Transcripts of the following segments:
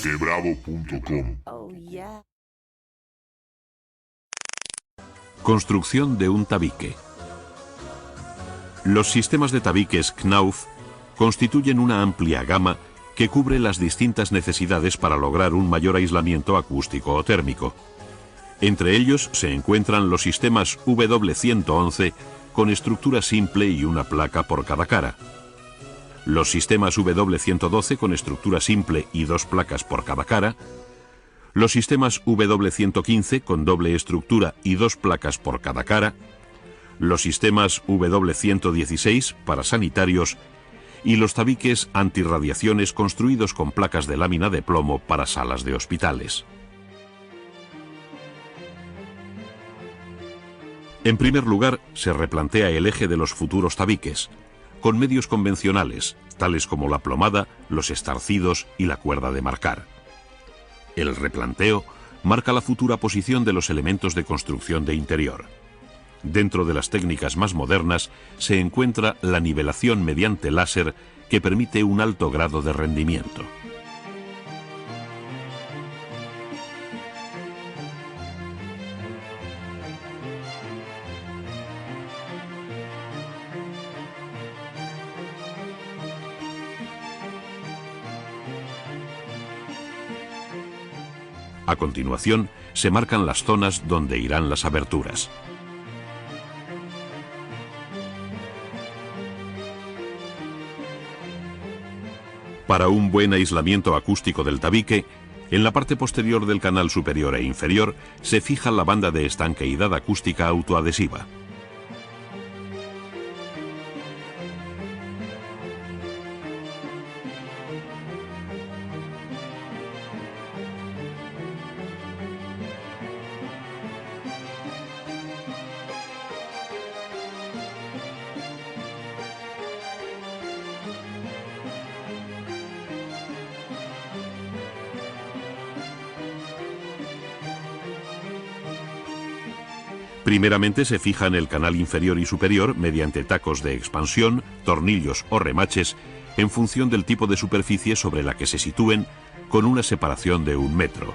Quebravo.com. Construcción de un tabique. Los sistemas de tabiques Knauf constituyen una amplia gama que cubre las distintas necesidades para lograr un mayor aislamiento acústico o térmico. Entre ellos se encuentran los sistemas W111 con estructura simple y una placa por cada cara. Los sistemas W112 con estructura simple y dos placas por cada cara. Los sistemas W115 con doble estructura y dos placas por cada cara. Los sistemas W116 para sanitarios y los tabiques antirradiaciones construidos con placas de lámina de plomo para salas de hospitales. En primer lugar, se replantea el eje de los futuros tabiques, con medios convencionales, tales como la plomada, los estarcidos y la cuerda de marcar. El replanteo marca la futura posición de los elementos de construcción de interior. Dentro de las técnicas más modernas se encuentra la nivelación mediante láser que permite un alto grado de rendimiento. A continuación, se marcan las zonas donde irán las aberturas. Para un buen aislamiento acústico del tabique, en la parte posterior del canal superior e inferior se fija la banda de estanqueidad acústica autoadhesiva. Primeramente se fijan el canal inferior y superior mediante tacos de expansión, tornillos o remaches en función del tipo de superficie sobre la que se sitúen, con una separación de 1 metro.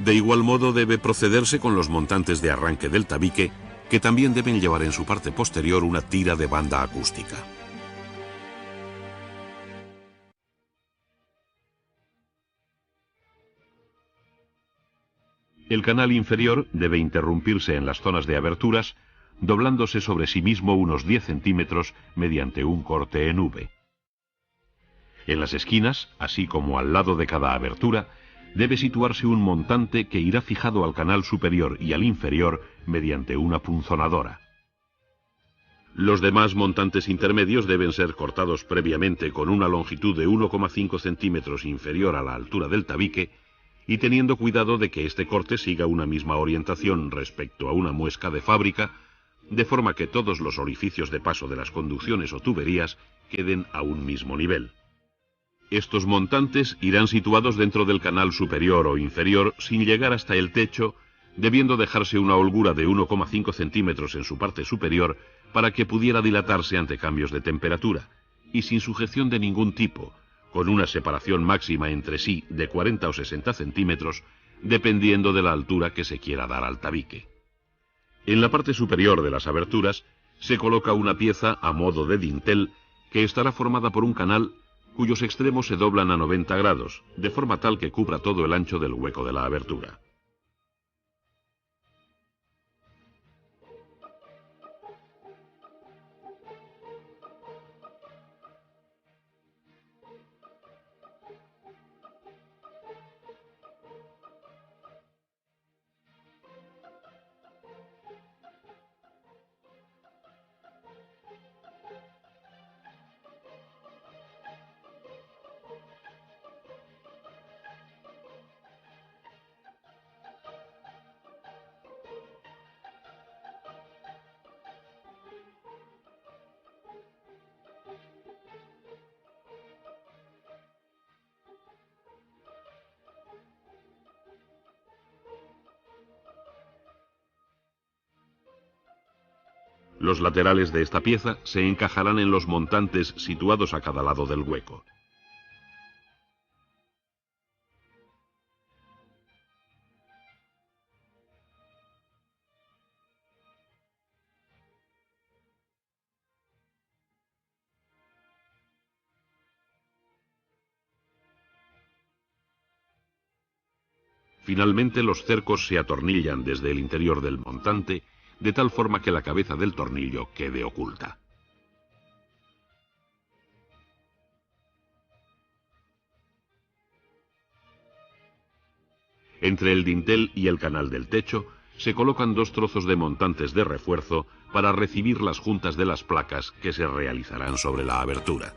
De igual modo debe procederse con los montantes de arranque del tabique, que también deben llevar en su parte posterior una tira de banda acústica. El canal inferior debe interrumpirse en las zonas de aberturas, doblándose sobre sí mismo unos 10 centímetros mediante un corte en V. En las esquinas, así como al lado de cada abertura, debe situarse un montante que irá fijado al canal superior y al inferior mediante una punzonadora. Los demás montantes intermedios deben ser cortados previamente con una longitud de 1,5 centímetros inferior a la altura del tabique y teniendo cuidado de que este corte siga una misma orientación respecto a una muesca de fábrica, de forma que todos los orificios de paso de las conducciones o tuberías queden a un mismo nivel. Estos montantes irán situados dentro del canal superior o inferior sin llegar hasta el techo, debiendo dejarse una holgura de 1,5 centímetros en su parte superior para que pudiera dilatarse ante cambios de temperatura, y sin sujeción de ningún tipo, con una separación máxima entre sí de 40 o 60 centímetros, dependiendo de la altura que se quiera dar al tabique. En la parte superior de las aberturas se coloca una pieza a modo de dintel que estará formada por un canal cuyos extremos se doblan a 90 grados, de forma tal que cubra todo el ancho del hueco de la abertura. Los laterales de esta pieza se encajarán en los montantes situados a cada lado del hueco. Finalmente, los cercos se atornillan desde el interior del montante, de tal forma que la cabeza del tornillo quede oculta. Entre el dintel y el canal del techo se colocan dos trozos de montantes de refuerzo para recibir las juntas de las placas que se realizarán sobre la abertura.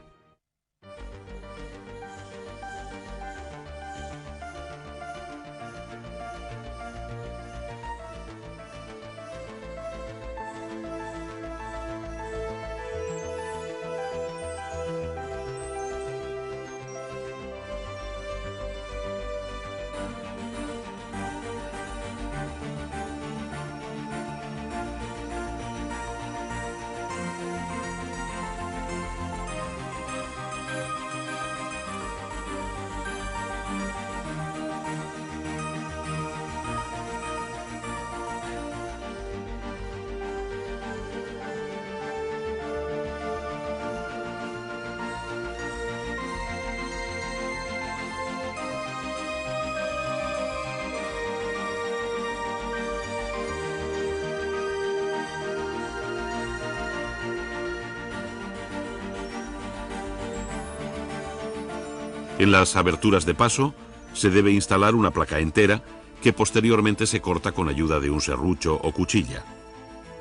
En las aberturas de paso se debe instalar una placa entera que posteriormente se corta con ayuda de un serrucho o cuchilla.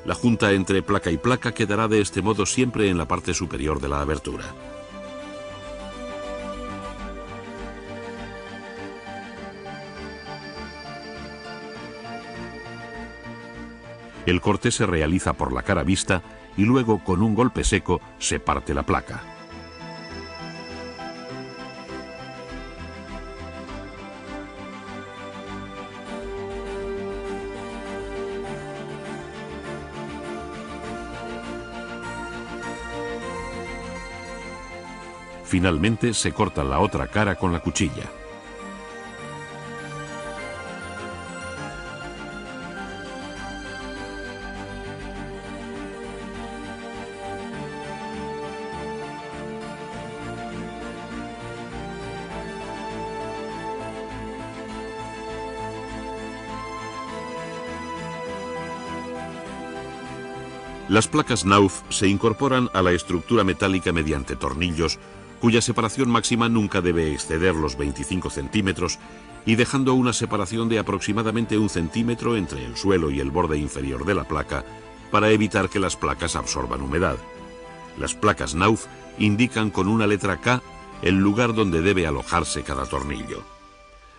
La junta entre placa y placa quedará de este modo siempre en la parte superior de la abertura. El corte se realiza por la cara vista y luego con un golpe seco se parte la placa. Finalmente se corta la otra cara con la cuchilla. Las placas Knauf se incorporan a la estructura metálica mediante tornillos cuya separación máxima nunca debe exceder los 25 centímetros y dejando una separación de aproximadamente 1 centímetro entre el suelo y el borde inferior de la placa para evitar que las placas absorban humedad. Las placas Knauf indican con una letra K el lugar donde debe alojarse cada tornillo.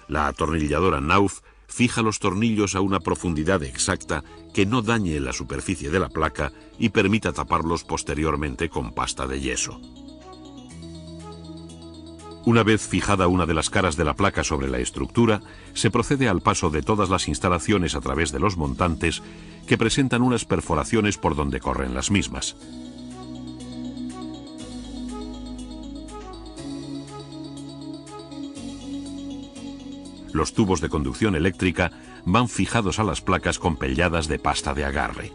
La atornilladora Knauf fija los tornillos a una profundidad exacta que no dañe la superficie de la placa y permita taparlos posteriormente con pasta de yeso. Una vez fijada una de las caras de la placa sobre la estructura, se procede al paso de todas las instalaciones a través de los montantes que presentan unas perforaciones por donde corren las mismas. Los tubos de conducción eléctrica van fijados a las placas con pelladas de pasta de agarre.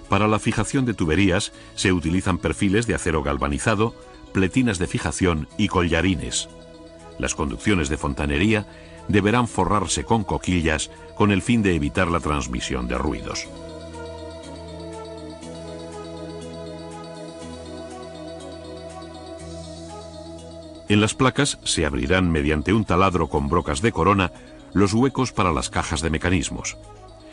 Para la fijación de tuberías se utilizan perfiles de acero galvanizado, pletinas de fijación y collarines. Las conducciones de fontanería deberán forrarse con coquillas con el fin de evitar la transmisión de ruidos. En las placas se abrirán mediante un taladro con brocas de corona los huecos para las cajas de mecanismos.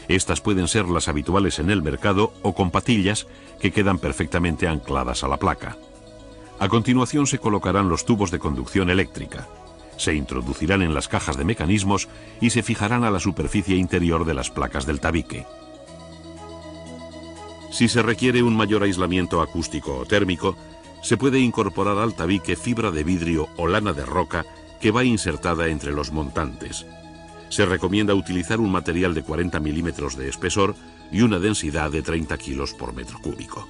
Estas pueden ser las habituales en el mercado o con patillas que quedan perfectamente ancladas a la placa. A continuación se colocarán los tubos de conducción eléctrica. Se introducirán en las cajas de mecanismos y se fijarán a la superficie interior de las placas del tabique. Si se requiere un mayor aislamiento acústico o térmico, se puede incorporar al tabique fibra de vidrio o lana de roca que va insertada entre los montantes. Se recomienda utilizar un material de 40 milímetros de espesor y una densidad de 30 kilos por metro cúbico.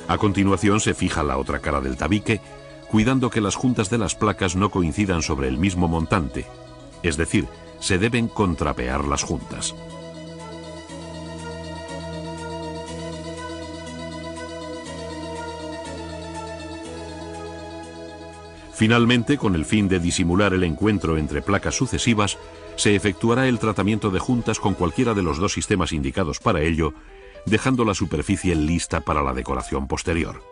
A continuación se fija la otra cara del tabique, cuidando que las juntas de las placas no coincidan sobre el mismo montante, es decir, se deben contrapear las juntas. Finalmente, con el fin de disimular el encuentro entre placas sucesivas, se efectuará el tratamiento de juntas con cualquiera de los dos sistemas indicados para ello, dejando la superficie lista para la decoración posterior.